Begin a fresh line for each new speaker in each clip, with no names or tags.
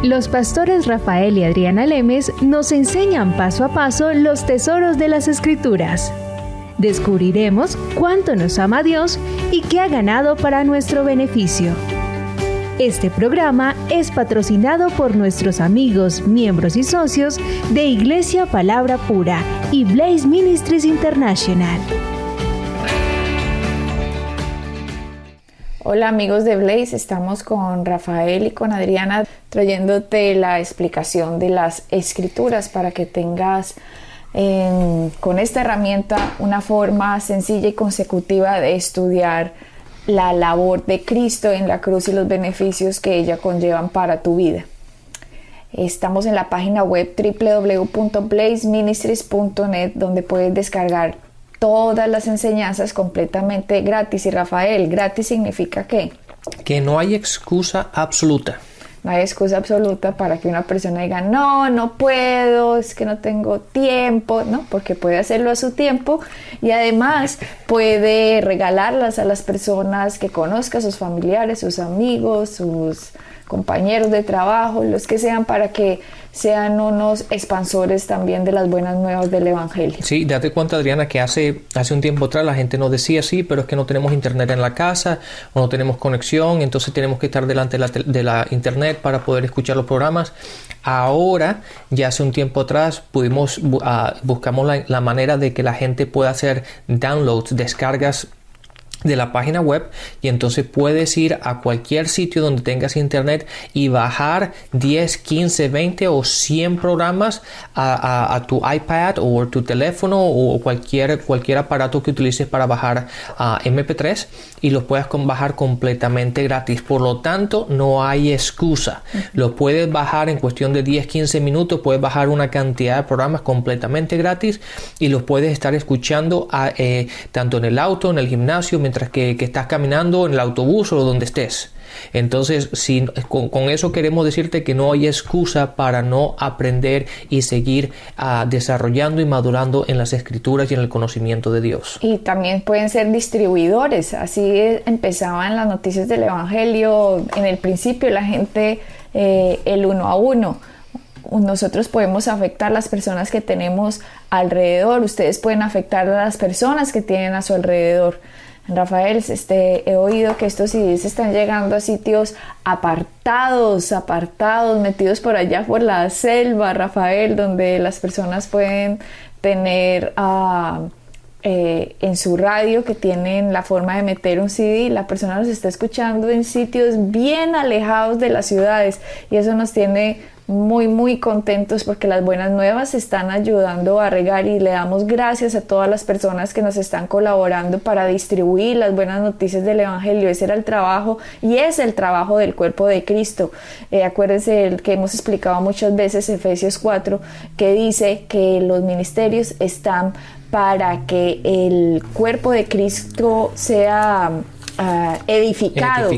Los pastores Rafael y Adriana Lemes nos enseñan paso a paso los tesoros de las Escrituras. Descubriremos cuánto nos ama Dios y qué ha ganado para nuestro beneficio. Este programa es patrocinado por nuestros amigos, miembros y socios de Iglesia Palabra Pura y Blaze Ministries International.
Hola amigos de Blaze, estamos con Rafael y con Adriana trayéndote la explicación de las Escrituras para que tengas con esta herramienta una forma sencilla y consecutiva de estudiar la labor de Cristo en la cruz y los beneficios que ella conllevan para tu vida. Estamos en la página web www.blazeministries.net, donde puedes descargar todas las enseñanzas completamente gratis. Y Rafael, ¿gratis significa qué?
Que no hay excusa absoluta.
No hay excusa absoluta para que una persona diga, no puedo, es que no tengo tiempo, ¿no? Porque puede hacerlo a su tiempo y además puede regalarlas a las personas que conozca, sus familiares, sus amigos, sus compañeros de trabajo, los que sean, para que sean unos expansores también de las buenas nuevas del Evangelio. Sí,
date cuenta, Adriana, que hace un tiempo atrás la gente nos decía, sí, pero es que no tenemos internet en la casa o no tenemos conexión, entonces tenemos que estar delante de la internet para poder escuchar los programas. Ahora, ya hace un tiempo atrás, buscamos la manera de que la gente pueda hacer downloads, descargas de la página web, y entonces puedes ir a cualquier sitio donde tengas internet y bajar 10, 15, 20 o 100 programas a tu iPad o tu teléfono o cualquier aparato que utilices para bajar MP3, y los puedes bajar completamente gratis. Por lo tanto, no hay excusa. Lo puedes bajar en cuestión de 10, 15 minutos, puedes bajar una cantidad de programas completamente gratis y los puedes estar escuchando tanto en el auto, en el gimnasio, mientras que estás caminando, en el autobús o donde estés. Entonces, con eso queremos decirte que no hay excusa para no aprender y seguir desarrollando y madurando en las Escrituras y en el conocimiento de Dios.
Y también pueden ser distribuidores. Así empezaban las noticias del Evangelio. En el principio la gente, el uno a uno. Nosotros podemos afectar a las personas que tenemos alrededor. Ustedes pueden afectar a las personas que tienen a su alrededor. Rafael, he oído que estos CDs están llegando a sitios apartados, metidos por allá por la selva, Rafael, donde las personas pueden tener en su radio, que tienen la forma de meter un CD, la persona los está escuchando en sitios bien alejados de las ciudades, y eso nos tiene muy contentos, porque las buenas nuevas están ayudando a regar, y le damos gracias a todas las personas que nos están colaborando para distribuir las buenas noticias del Evangelio. Ese era el trabajo y es el trabajo del cuerpo de Cristo. Acuérdense el que hemos explicado muchas veces, Efesios 4, que dice que los ministerios están para que el cuerpo de Cristo sea edificado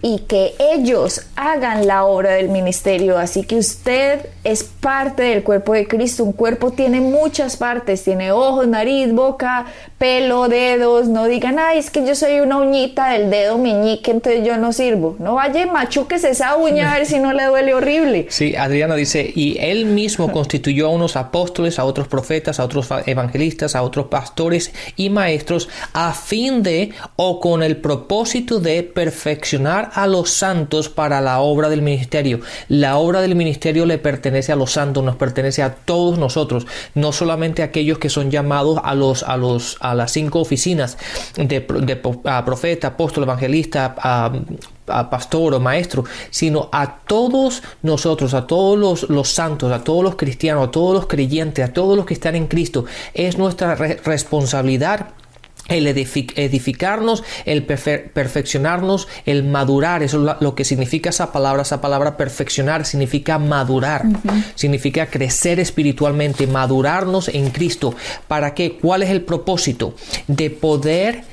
y que ellos hagan la obra del ministerio. Así que usted es parte del cuerpo de Cristo. Un cuerpo tiene muchas partes, tiene ojos, nariz, boca, pelo, dedos. No digan, ay, es que yo soy una uñita del dedo meñique, entonces yo no sirvo. No vaya, machuques esa uña a ver si no le duele horrible.
Sí, Adriana dice, y él mismo constituyó a unos apóstoles, a otros profetas, a otros evangelistas, a otros pastores y maestros, a fin de, o con el propósito de perfeccionar a los santos para la obra del ministerio. La obra del ministerio le pertenece a los santos, nos pertenece a todos nosotros, no solamente a aquellos que son llamados a las 5 oficinas de profeta, apóstol, evangelista, a pastor o maestro, sino a todos nosotros, a todos los santos, a todos los cristianos, a todos los creyentes, a todos los que están en Cristo. Es nuestra responsabilidad el edificarnos, el perfeccionarnos, el madurar. Eso es lo que significa esa palabra perfeccionar, significa madurar, significa crecer espiritualmente, madurarnos en Cristo. ¿Para qué? ¿Cuál es el propósito? De poder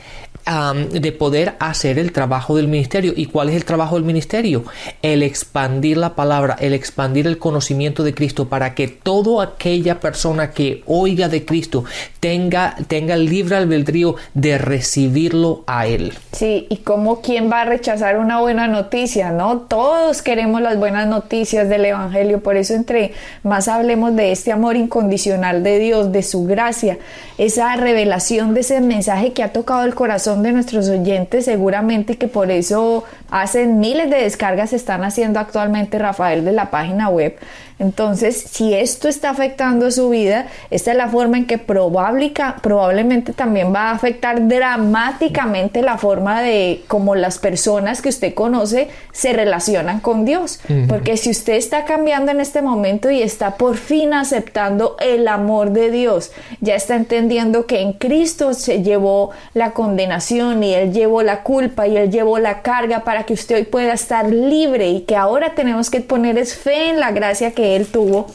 de poder hacer el trabajo del ministerio. ¿Y cuál es el trabajo del ministerio? El expandir la palabra, el expandir el conocimiento de Cristo, para que toda aquella persona que oiga de Cristo tenga el libre albedrío de recibirlo a Él.
Sí, y como quién va a rechazar una buena noticia, ¿no? Todos queremos las buenas noticias del Evangelio, por eso entre más hablemos de este amor incondicional de Dios, de su gracia, esa revelación de ese mensaje que ha tocado el corazón de nuestros oyentes seguramente, que por eso hacen miles de descargas, están haciendo actualmente, Rafael, de la página web. Entonces, si esto está afectando su vida, esta es la forma en que probablemente también va a afectar dramáticamente la forma de cómo las personas que usted conoce se relacionan con Dios. Porque si usted está cambiando en este momento y está por fin aceptando el amor de Dios, ya está entendiendo que en Cristo se llevó la condenación y Él llevó la culpa y Él llevó la carga para que usted hoy pueda estar libre, y que ahora tenemos que poner es fe en la gracia que Él tuvo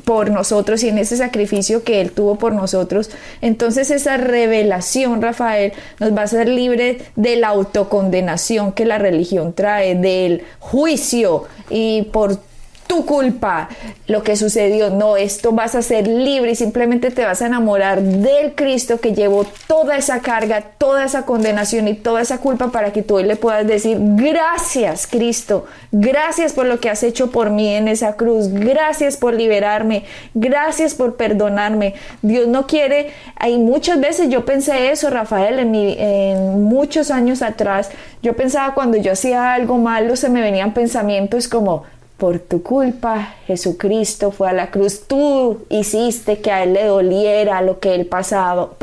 por nosotros y en ese sacrificio que Él tuvo por nosotros. Entonces esa revelación, Rafael, nos va a hacer libre de la autocondenación que la religión trae, del juicio y por tu culpa lo que sucedió. No, esto vas a ser libre y simplemente te vas a enamorar del Cristo que llevó toda esa carga, toda esa condenación y toda esa culpa, para que tú hoy le puedas decir: gracias, Cristo, gracias por lo que has hecho por mí en esa cruz, gracias por liberarme, gracias por perdonarme. Dios no quiere, hay muchas veces yo pensé eso, Rafael, en muchos años atrás, yo pensaba cuando yo hacía algo malo, se me venían pensamientos como: por tu culpa, Jesucristo fue a la cruz. Tú hiciste que a Él le doliera lo que Él pasó.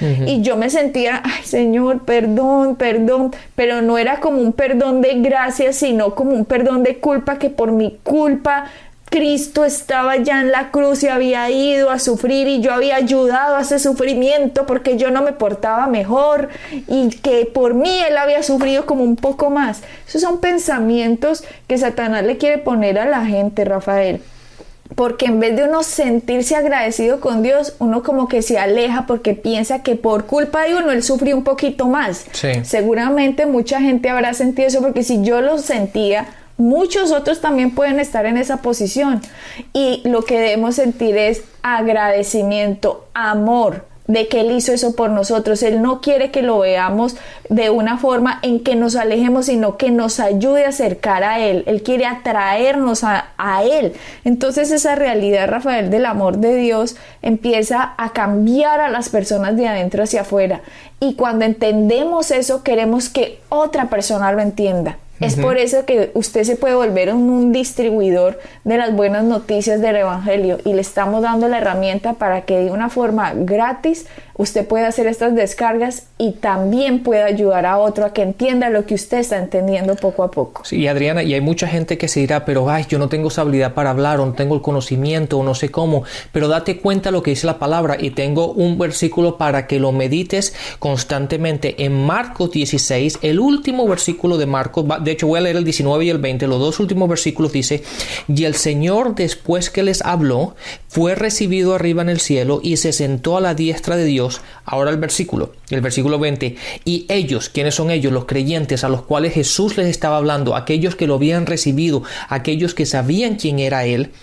Y yo me sentía: ay, Señor, perdón, pero no era como un perdón de gracia, sino como un perdón de culpa, que por mi culpa Cristo estaba ya en la cruz y había ido a sufrir, y yo había ayudado a ese sufrimiento porque yo no me portaba mejor, y que por mí Él había sufrido como un poco más. Esos son pensamientos que Satanás le quiere poner a la gente, Rafael, porque en vez de uno sentirse agradecido con Dios, uno como que se aleja porque piensa que por culpa de uno Él sufrió un poquito más.
Sí.
Seguramente mucha gente habrá sentido eso, porque si yo lo sentía, muchos otros también pueden estar en esa posición, y lo que debemos sentir es agradecimiento, amor de que Él hizo eso por nosotros. Él no quiere que lo veamos de una forma en que nos alejemos, sino que nos ayude a acercar a Él. Él quiere atraernos a Él. Entonces esa realidad, Rafael, del amor de Dios empieza a cambiar a las personas de adentro hacia afuera, y cuando entendemos eso, queremos que otra persona lo entienda. Es por eso que usted se puede volver un distribuidor de las buenas noticias del Evangelio, y le estamos dando la herramienta para que de una forma gratis usted pueda hacer estas descargas y también pueda ayudar a otro a que entienda lo que usted está entendiendo poco a poco.
Sí, Adriana, y hay mucha gente que se dirá: pero yo no tengo esa habilidad para hablar, o no tengo el conocimiento, o no sé cómo. Pero date cuenta lo que dice la palabra, y tengo un versículo para que lo medites constantemente. En Marcos 16, el último versículo de Marcos, de hecho voy a leer el 19 y el 20, los dos últimos versículos, dice: y el Señor, después que les habló, fue recibido arriba en el cielo y se sentó a la diestra de Dios. Ahora el versículo 20: y ellos, ¿quiénes son ellos? Los creyentes a los cuales Jesús les estaba hablando, aquellos que lo habían recibido, aquellos que sabían quién era Él,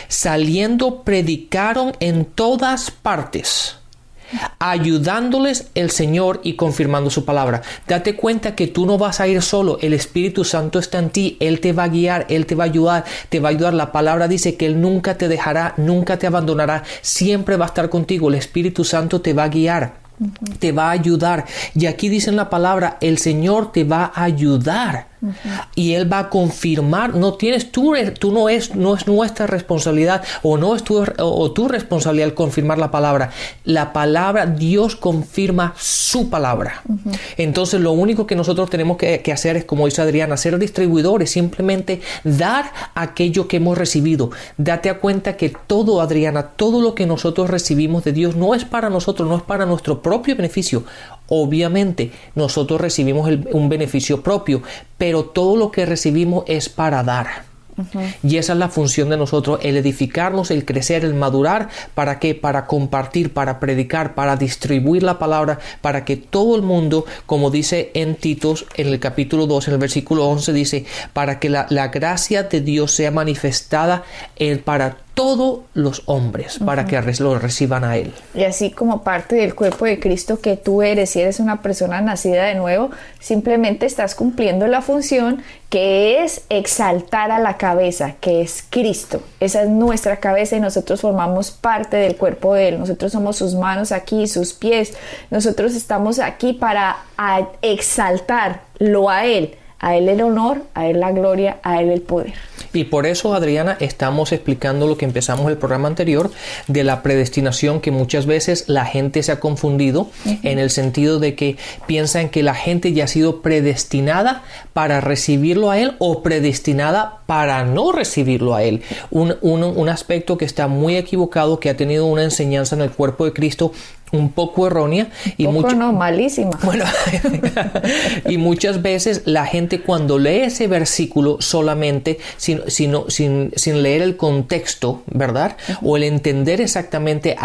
saliendo predicaron en todas partes, ayudándoles el Señor y confirmando su palabra. Date cuenta que tú no vas a ir solo, el Espíritu Santo está en ti, Él te va a guiar, Él te va a ayudar, La palabra dice que Él nunca te dejará, nunca te abandonará, siempre va a estar contigo. El Espíritu Santo te va a guiar, te va a ayudar. Y aquí dice en la palabra: el Señor te va a ayudar. Y Él va a confirmar. No es nuestra responsabilidad, o no es tu responsabilidad el confirmar la palabra. La palabra, Dios confirma su palabra. Entonces lo único que nosotros tenemos que hacer es, como dice Adriana, ser distribuidores, simplemente dar aquello que hemos recibido. Date cuenta que todo, Adriana, todo lo que nosotros recibimos de Dios no es para nosotros, no es para nuestro propio beneficio. Obviamente nosotros recibimos un beneficio propio, pero todo lo que recibimos es para dar. Y esa es la función de nosotros, el edificarnos, el crecer, el madurar. ¿Para qué? Para compartir, para predicar, para distribuir la palabra, para que todo el mundo, como dice en Titos, en el capítulo 2, en el versículo 11, dice, para que la gracia de Dios sea manifestada para todos los hombres, para que lo reciban a Él.
Y así como parte del cuerpo de Cristo que tú eres, si eres una persona nacida de nuevo, simplemente estás cumpliendo la función que es exaltar a la cabeza, que es Cristo. Esa es nuestra cabeza y nosotros formamos parte del cuerpo de Él. Nosotros somos sus manos aquí, sus pies. Nosotros estamos aquí para exaltarlo a Él el honor, a Él la gloria, a Él el poder.
Y por eso, Adriana, estamos explicando lo que empezamos el programa anterior de la predestinación, que muchas veces la gente se ha confundido en el sentido de que piensan que la gente ya ha sido predestinada para recibirlo a Él o predestinada para no recibirlo a Él. Un aspecto que está muy equivocado, que ha tenido una enseñanza en el cuerpo de Cristo un poco errónea y
malísima.
Bueno, y muchas veces la gente cuando lee ese versículo solamente sin leer el contexto, ¿verdad? O el entender exactamente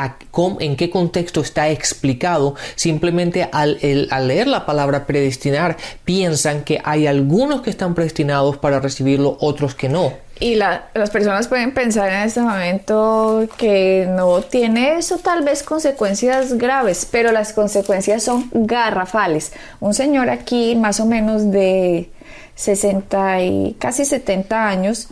en qué contexto está explicado, simplemente al leer la palabra predestinar piensan que hay algunos que están predestinados para recibirlo, otros que no.
Y las personas pueden pensar en este momento que no tiene eso tal vez consecuencias graves, pero las consecuencias son garrafales. Un señor aquí más o menos de 60 y casi 70 años,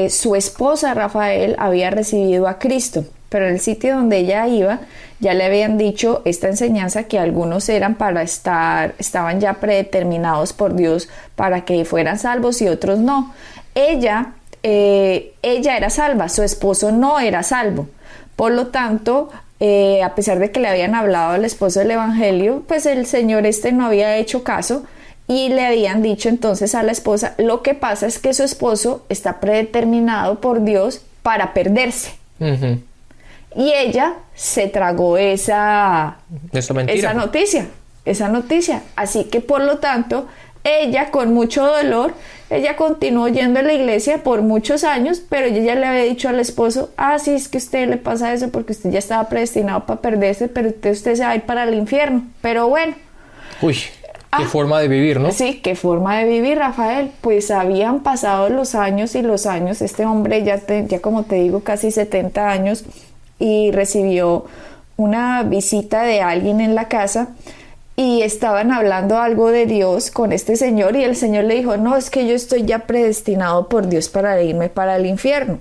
su esposa Rafael había recibido a Cristo, pero en el sitio donde ella iba ya le habían dicho esta enseñanza que algunos estaban ya predeterminados por Dios para que fueran salvos y otros no. Ella era salva, su esposo no era salvo. Por lo tanto, a pesar de que le habían hablado al esposo del evangelio, pues el señor no había hecho caso y le habían dicho entonces a la esposa, lo que pasa es que su esposo está predeterminado por Dios para perderse. Y ella se tragó esa noticia. Así que por lo tanto, ella con mucho dolor, ella continuó yendo a la iglesia por muchos años, pero ella ya le había dicho al esposo, sí, es que a usted le pasa eso porque usted ya estaba predestinado para perderse, pero usted se va a ir para el infierno. Pero bueno.
Uy, qué forma de vivir, ¿no?
Sí, qué forma de vivir, Rafael. Pues habían pasado los años y los años. Este hombre ya como te digo, casi 70 años y recibió una visita de alguien en la casa. Y estaban hablando algo de Dios con este señor y el señor le dijo, no, es que yo estoy ya predestinado por Dios para irme para el infierno.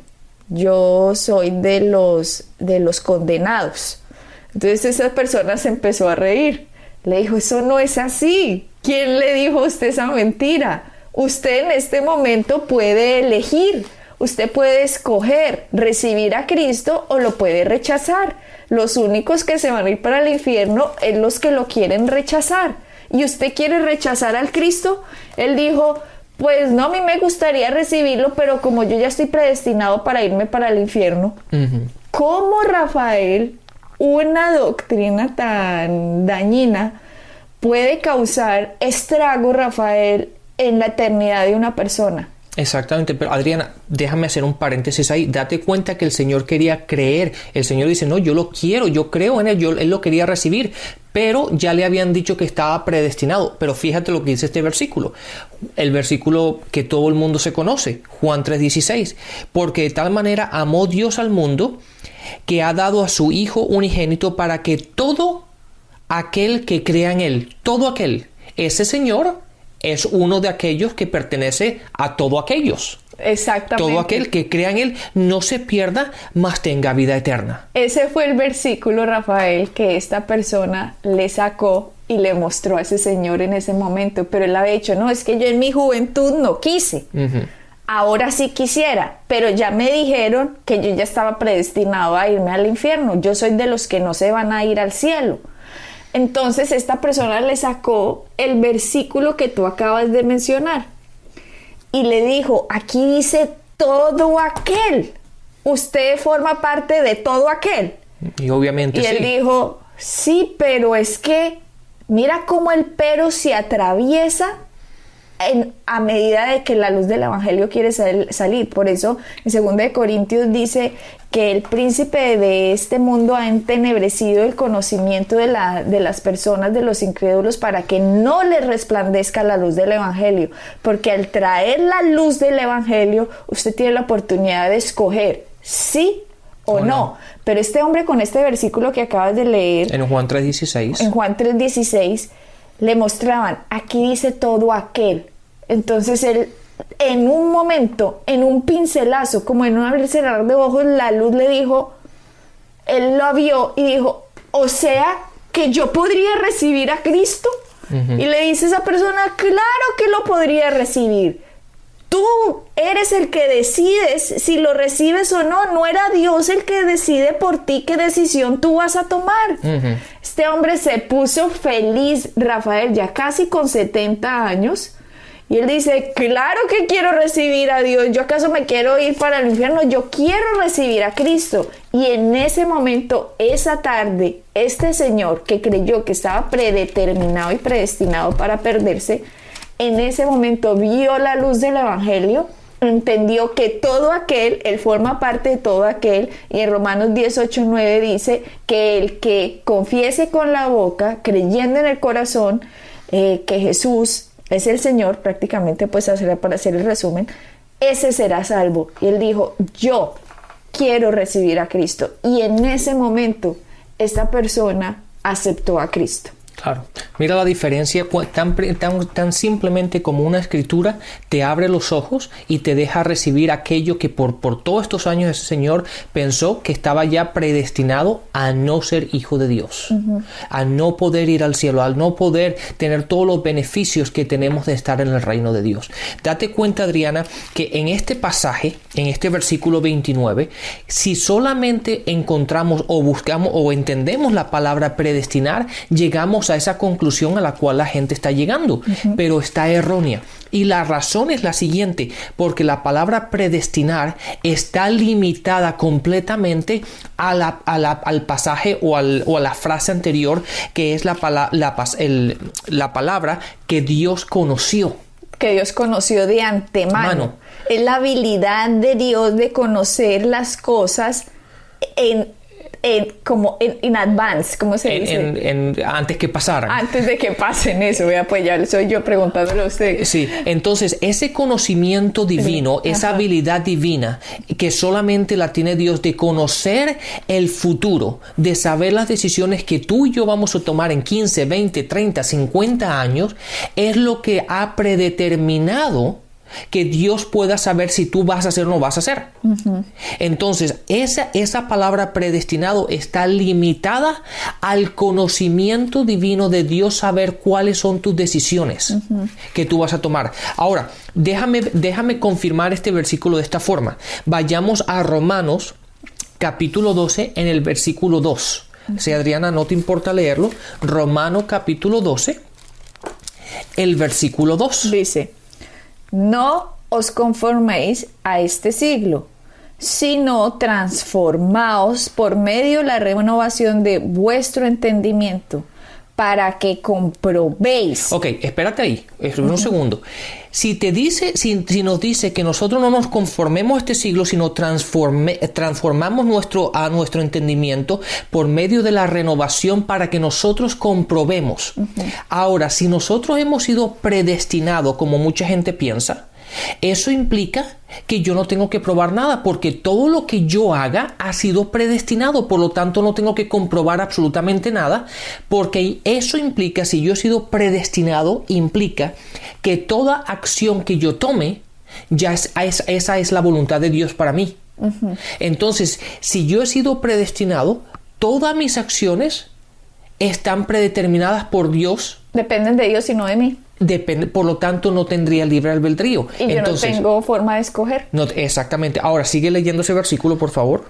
Yo soy de los condenados. Entonces esa persona se empezó a reír. Le dijo, eso no es así. ¿Quién le dijo a usted esa mentira? Usted en este momento puede elegir. Usted puede escoger recibir a Cristo o lo puede rechazar. Los únicos que se van a ir para el infierno es los que lo quieren rechazar. ¿Y usted quiere rechazar al Cristo? Él dijo, pues no, a mí me gustaría recibirlo, pero como yo ya estoy predestinado para irme para el infierno. ¿Cómo, Rafael, una doctrina tan dañina puede causar estrago, Rafael, en la eternidad de una persona?
Exactamente, pero Adriana, déjame hacer un paréntesis ahí. Date cuenta que el Señor quería creer. El Señor dice, no, yo lo quiero, yo creo en Él, Él lo quería recibir, pero ya le habían dicho que estaba predestinado. Pero fíjate lo que dice este versículo, el versículo que todo el mundo se conoce, Juan 3:16, porque de tal manera amó Dios al mundo que ha dado a su Hijo unigénito para que todo aquel que crea en Él, todo aquel, ese Señor es uno de aquellos que pertenece a todos aquellos.
Exactamente.
Todo aquel que crea en Él no se pierda, mas tenga vida eterna.
Ese fue el versículo, Rafael, que esta persona le sacó y le mostró a ese señor en ese momento. Pero él había dicho, no, es que yo en mi juventud no quise. Ahora sí quisiera, pero ya me dijeron que yo ya estaba predestinado a irme al infierno. Yo soy de los que no se van a ir al cielo. Entonces esta persona le sacó el versículo que tú acabas de mencionar y le dijo, aquí dice todo aquel, usted forma parte de todo aquel.
Y obviamente
sí. Y él dijo, sí, pero es que mira cómo el pero se atraviesa a medida de que la luz del evangelio quiere salir. Por eso en 2 Corintios dice que el príncipe de este mundo ha entenebrecido el conocimiento de las personas, de los incrédulos, para que no les resplandezca la luz del evangelio, porque al traer la luz del evangelio usted tiene la oportunidad de escoger sí o no. Pero este hombre, con este versículo que acabas de leer
en Juan 3:16, le mostraban, aquí dice todo aquel. Entonces él, en un momento, en un pincelazo, como en un abrir y cerrar de ojos, la luz le dijo, él lo vio y dijo, o sea que yo podría recibir a Cristo. Y le dice a esa persona, claro que lo podría recibir. Tú eres el que decides si lo recibes o no. No era Dios el que decide por ti qué decisión tú vas a tomar. Este hombre se puso feliz, Rafael, ya casi con 70 años. Y él dice, claro que quiero recibir a Dios. ¿Yo acaso me quiero ir para el infierno? Yo quiero recibir a Cristo. Y en ese momento, esa tarde, este señor que creyó que estaba predeterminado y predestinado para perderse, en ese momento vio la luz del evangelio, entendió que todo aquel, él forma parte de todo aquel, y en Romanos 10:8-9 dice que el que confiese con la boca, creyendo en el corazón, que Jesús es el Señor, prácticamente, pues para hacer el resumen, ese será salvo. Y él dijo, yo quiero recibir a Cristo. Y en ese momento, esta persona aceptó a Cristo. Claro, mira la diferencia, tan simplemente como una escritura te abre los ojos y te deja recibir aquello que por todos estos años ese señor pensó que estaba ya predestinado a no ser hijo de Dios, a no poder ir al cielo, a no poder tener todos los beneficios que tenemos de estar en el reino de Dios. Date cuenta, Adriana, que en este pasaje, en este versículo 29, si solamente encontramos o buscamos o entendemos la palabra predestinar, llegamos a esa conclusión a la cual la gente está llegando, pero está errónea. Y la razón es la siguiente, porque la palabra predestinar está limitada completamente al pasaje o a la frase anterior, que es la palabra que Dios conoció.
Que Dios conoció de antemano. Es la habilidad de Dios de conocer las cosas como en advance, ¿cómo se dice?
Antes que pasaran.
Antes de que pasen eso, vea, pues ya soy yo preguntándole a usted.
Sí, entonces ese conocimiento divino, esa habilidad divina que solamente la tiene Dios de conocer el futuro, de saber las decisiones que tú y yo vamos a tomar en 15, 20, 30, 50 años, es lo que ha predeterminado que Dios pueda saber si tú vas a hacer o no vas a hacer. Entonces, esa palabra predestinado está limitada al conocimiento divino de Dios, saber cuáles son tus decisiones que tú vas a tomar. Ahora, déjame confirmar este versículo de esta forma. Vayamos a Romanos capítulo 12 en el versículo 2. Si Adriana no te importa leerlo, Romanos capítulo 12, el versículo 2.
Dice: no os conforméis a este siglo, sino transformaos por medio de la renovación de vuestro entendimiento, para que comprobéis.
Ok, espérate ahí, un segundo. Si nos dice que nosotros no nos conformemos a este siglo, sino transformamos nuestro entendimiento por medio de la renovación para que nosotros comprobemos. Ahora, si nosotros hemos sido predestinados, como mucha gente piensa, eso implica que yo no tengo que probar nada, porque todo lo que yo haga ha sido predestinado, por lo tanto no tengo que comprobar absolutamente nada, porque eso implica, si yo he sido predestinado, implica que toda acción que yo tome, esa es la voluntad de Dios para mí. Entonces, si yo he sido predestinado, todas mis acciones están predeterminadas por Dios.
Dependen de Dios y no de mí.
Por lo tanto, no tendría libre albedrío.
Y entonces, yo no tengo forma de escoger.
No, exactamente. Ahora, sigue leyendo ese versículo, por favor.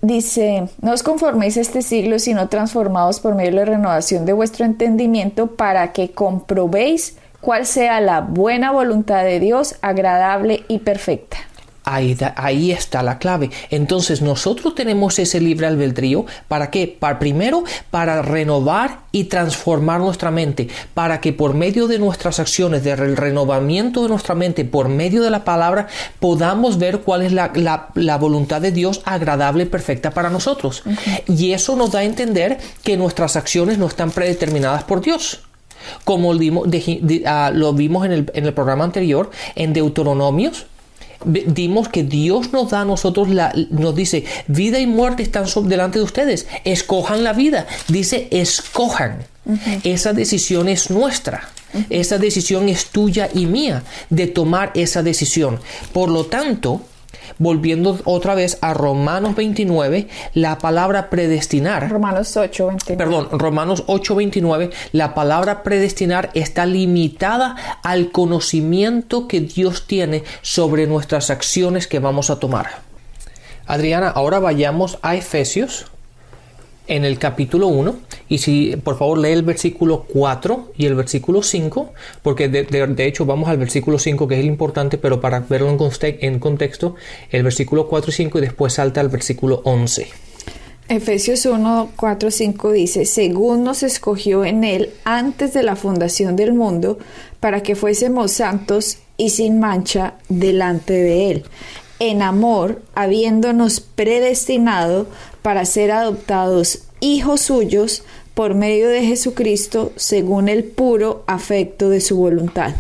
Dice: no os conforméis a este siglo, sino transformaos por medio de la renovación de vuestro entendimiento, para que comprobéis cuál sea la buena voluntad de Dios, agradable y perfecta.
Ahí está la clave. Entonces nosotros tenemos ese libre albedrío. ¿Para qué? Primero, para renovar y transformar nuestra mente, para que por medio de nuestras acciones, del renovamiento de nuestra mente, por medio de la palabra, podamos ver cuál es la voluntad de Dios agradable y perfecta para nosotros. Y eso nos da a entender que nuestras acciones no están predeterminadas por Dios. Como lo vimos en el programa anterior, en Deuteronomios, dimos que Dios nos da a nosotros, nos dice, vida y muerte están delante de ustedes, escojan la vida, dice escojan. Esa decisión es nuestra, esa decisión es tuya y mía, de tomar esa decisión. Por lo tanto, volviendo otra vez a Romanos 29, la palabra predestinar.
Romanos
8:29, la palabra predestinar está limitada al conocimiento que Dios tiene sobre nuestras acciones que vamos a tomar. Adriana, ahora vayamos a Efesios en el capítulo 1, y si por favor lee el versículo 4 y el versículo 5, porque de hecho vamos al versículo 5, que es el importante, pero para verlo en contexto, el versículo 4 y 5, y después salta al versículo 11.
Efesios 1, 4, 5 dice, según nos escogió en él antes de la fundación del mundo, para que fuésemos santos y sin mancha delante de él, en amor, habiéndonos predestinado para ser adoptados hijos suyos por medio de Jesucristo, según el puro afecto de su voluntad.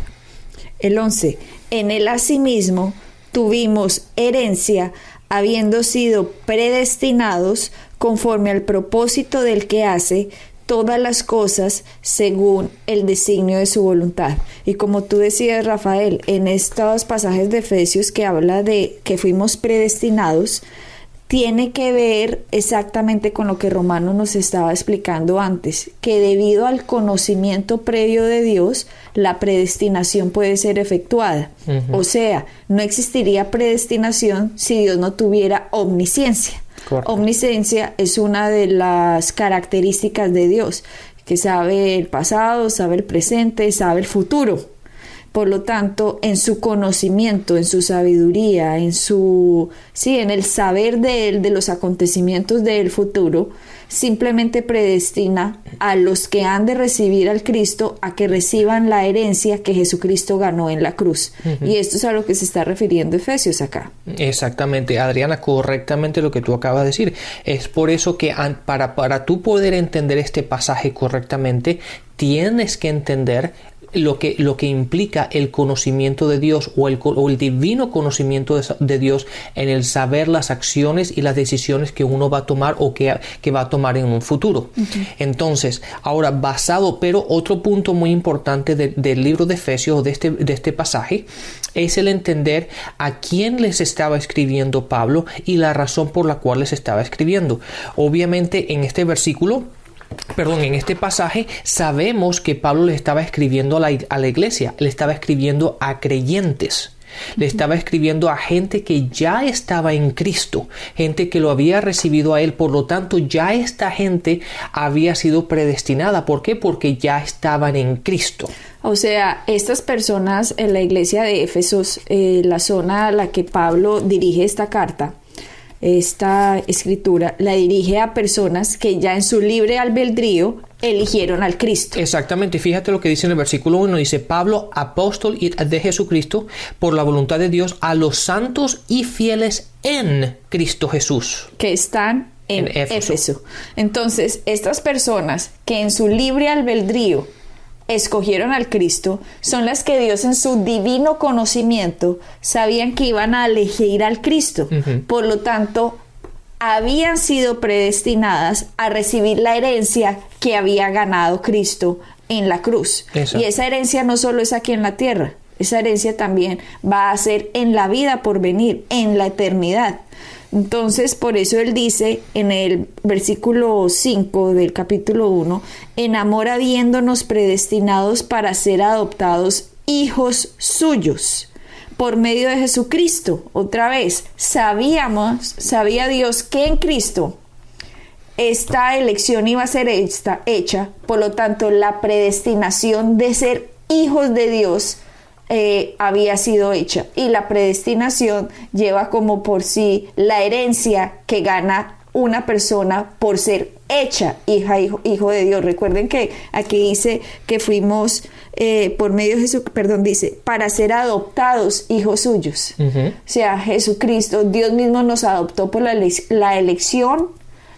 El 11. En él asimismo tuvimos herencia, habiendo sido predestinados conforme al propósito del que hace todas las cosas según el designio de su voluntad. Y como tú decías, Rafael, en estos pasajes de Efesios que habla de que fuimos predestinados, tiene que ver exactamente con lo que Romano nos estaba explicando antes, que debido al conocimiento previo de Dios, la predestinación puede ser efectuada. O sea, no existiría predestinación si Dios no tuviera omnisciencia. Correcto. Omnisciencia es una de las características de Dios, que sabe el pasado, sabe el presente, sabe el futuro. Por lo tanto, en su conocimiento, en su sabiduría, en el saber de él, de los acontecimientos del futuro, simplemente predestina a los que han de recibir al Cristo a que reciban la herencia que Jesucristo ganó en la cruz. Y esto es a lo que se está refiriendo Efesios acá.
Exactamente, Adriana, correctamente lo que tú acabas de decir. Es por eso que para tú poder entender este pasaje correctamente, tienes que entender lo que implica el conocimiento de Dios o el divino conocimiento de Dios en el saber las acciones y las decisiones que uno va a tomar o que va a tomar en un futuro. Entonces, ahora pero otro punto muy importante del libro de Efesios, de este pasaje, es el entender a quién les estaba escribiendo Pablo y la razón por la cual les estaba escribiendo. Obviamente en este pasaje sabemos que Pablo le estaba escribiendo a la iglesia, le estaba escribiendo a creyentes, le estaba escribiendo a gente que ya estaba en Cristo, gente que lo había recibido a él. Por lo tanto, ya esta gente había sido predestinada. ¿Por qué? Porque ya estaban en Cristo.
O sea, estas personas en la iglesia de Éfesos, la zona a la que Pablo dirige esta carta, esta escritura, la dirige a personas que ya en su libre albedrío eligieron al Cristo.
Exactamente, fíjate lo que dice en el versículo 1, dice Pablo, apóstol de Jesucristo, por la voluntad de Dios, a los santos y fieles en Cristo Jesús.
Que están en Éfeso. Entonces, estas personas que en su libre albedrío escogieron al Cristo, son las que Dios en su divino conocimiento sabían que iban a elegir al Cristo. Por lo tanto, habían sido predestinadas a recibir la herencia que había ganado Cristo en la cruz. Exacto. Y esa herencia no solo es aquí en la tierra, esa herencia también va a ser en la vida por venir, en la eternidad. Entonces, por eso él dice en el versículo 5 del capítulo 1, en amor habiéndonos predestinados para ser adoptados hijos suyos por medio de Jesucristo. Otra vez, sabía Dios que en Cristo esta elección iba a ser hecha, por lo tanto, la predestinación de ser hijos de Dios había sido hecha, y la predestinación lleva como por sí la herencia que gana una persona por ser hecha hijo de Dios. Recuerden que aquí dice que fuimos por medio de Jesucristo, dice, para ser adoptados hijos suyos. O sea, Jesucristo, Dios mismo nos adoptó por la elección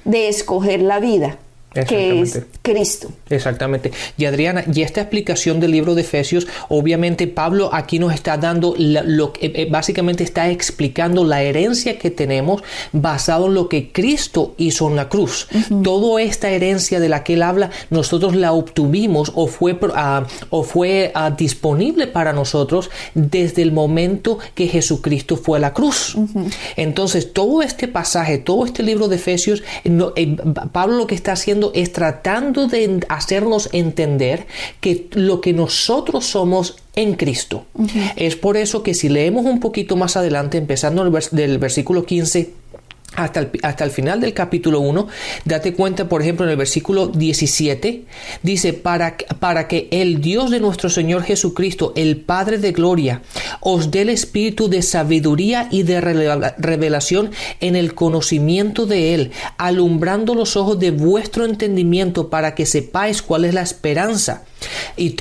de escoger la vida, que es Cristo.
Exactamente. Y Adriana, y esta explicación del libro de Efesios, obviamente Pablo aquí nos está dando básicamente está explicando la herencia que tenemos basado en lo que Cristo hizo en la cruz. Toda esta herencia de la que él habla, nosotros la obtuvimos o fue disponible para nosotros desde el momento que Jesucristo fue a la cruz. Entonces, todo este pasaje, todo este libro de Efesios, Pablo lo que está haciendo es tratando de hacernos entender que lo que nosotros somos en Cristo. Es por eso que si leemos un poquito más adelante, empezando del versículo 15 hasta el final del capítulo 1, date cuenta, por ejemplo, en el versículo 17, dice, para que el Dios de nuestro Señor Jesucristo, el Padre de gloria, os dé el espíritu de sabiduría y de revelación en el conocimiento de Él, alumbrando los ojos de vuestro entendimiento para que sepáis cuál es la esperanza,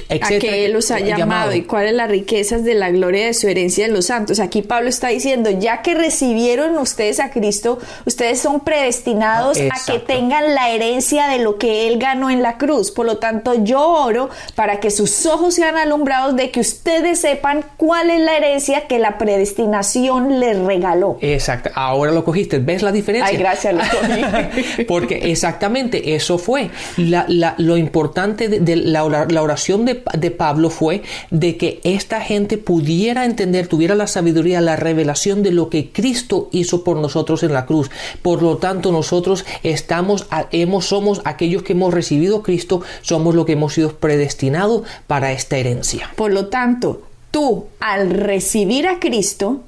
a que Él os ha llamado y cuáles las riquezas de la gloria de su herencia en los santos. Aquí Pablo está diciendo, ya que recibieron ustedes a Cristo, ustedes son predestinados a que tengan la herencia de lo que Él ganó en la cruz. Por lo tanto, yo oro para que sus ojos sean alumbrados, de que ustedes sepan cuál es la herencia que la predestinación les regaló.
Exacto, ahora lo cogiste, ¿ves la diferencia?
Ay, gracias, lo cogí.
Porque exactamente eso fue lo importante de la oración de Pablo, fue de que esta gente pudiera entender, tuviera la sabiduría, la revelación de lo que Cristo hizo por nosotros en la cruz. Por lo tanto, nosotros somos aquellos que hemos recibido a Cristo, somos los que hemos sido predestinados para esta herencia.
Por lo tanto, tú, al recibir a Cristo,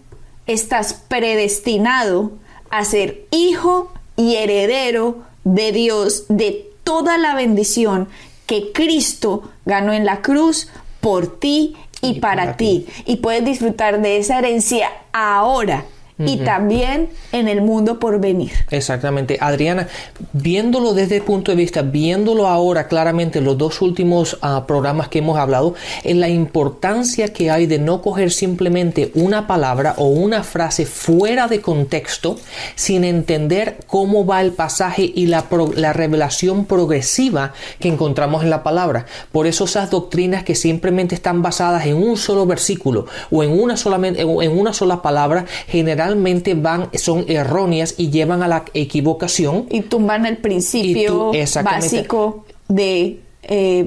estás predestinado a ser hijo y heredero de Dios, de toda la bendición que Cristo ganó en la cruz por ti y para ti. Y puedes disfrutar de esa herencia ahora. Y también en el mundo por venir.
Exactamente. Adriana, viéndolo desde el punto de vista, viéndolo ahora claramente en los dos últimos programas que hemos hablado, en la importancia que hay de no coger simplemente una palabra o una frase fuera de contexto, sin entender cómo va el pasaje y la revelación progresiva que encontramos en la palabra. Por eso esas doctrinas que simplemente están basadas en un solo versículo o en una sola palabra, generalmente son erróneas y llevan a la equivocación.
Y tumban el principio básico de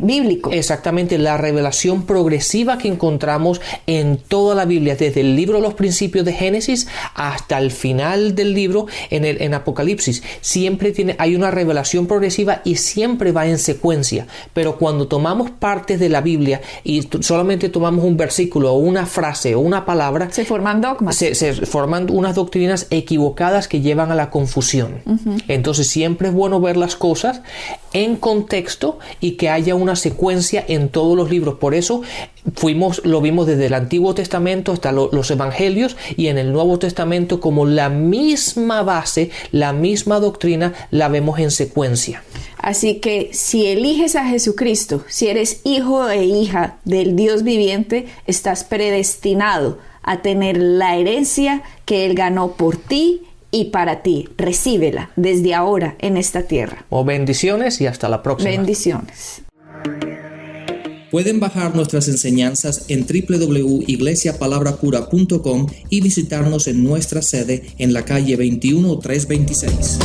bíblico.
Exactamente, la revelación progresiva que encontramos en toda la Biblia, desde el libro de los principios de Génesis hasta el final del libro en Apocalipsis. Siempre hay una revelación progresiva y siempre va en secuencia. Pero cuando tomamos partes de la Biblia y solamente tomamos un versículo o una frase o una palabra,
se forman dogmas.
Se forman unas doctrinas equivocadas que llevan a la confusión. Entonces siempre es bueno ver las cosas en contexto y que haya una secuencia en todos los libros. Por eso lo vimos desde el Antiguo Testamento hasta los Evangelios, y en el Nuevo Testamento como la misma base, la misma doctrina la vemos en secuencia.
Así que si eliges a Jesucristo, si eres hijo e hija del Dios viviente, estás predestinado a tener la herencia que Él ganó por ti y para ti. Recíbela desde ahora en esta tierra.
Bendiciones y hasta la próxima.
Bendiciones.
Pueden bajar nuestras enseñanzas en www.iglesiapalabracura.com y visitarnos en nuestra sede en la calle 21326.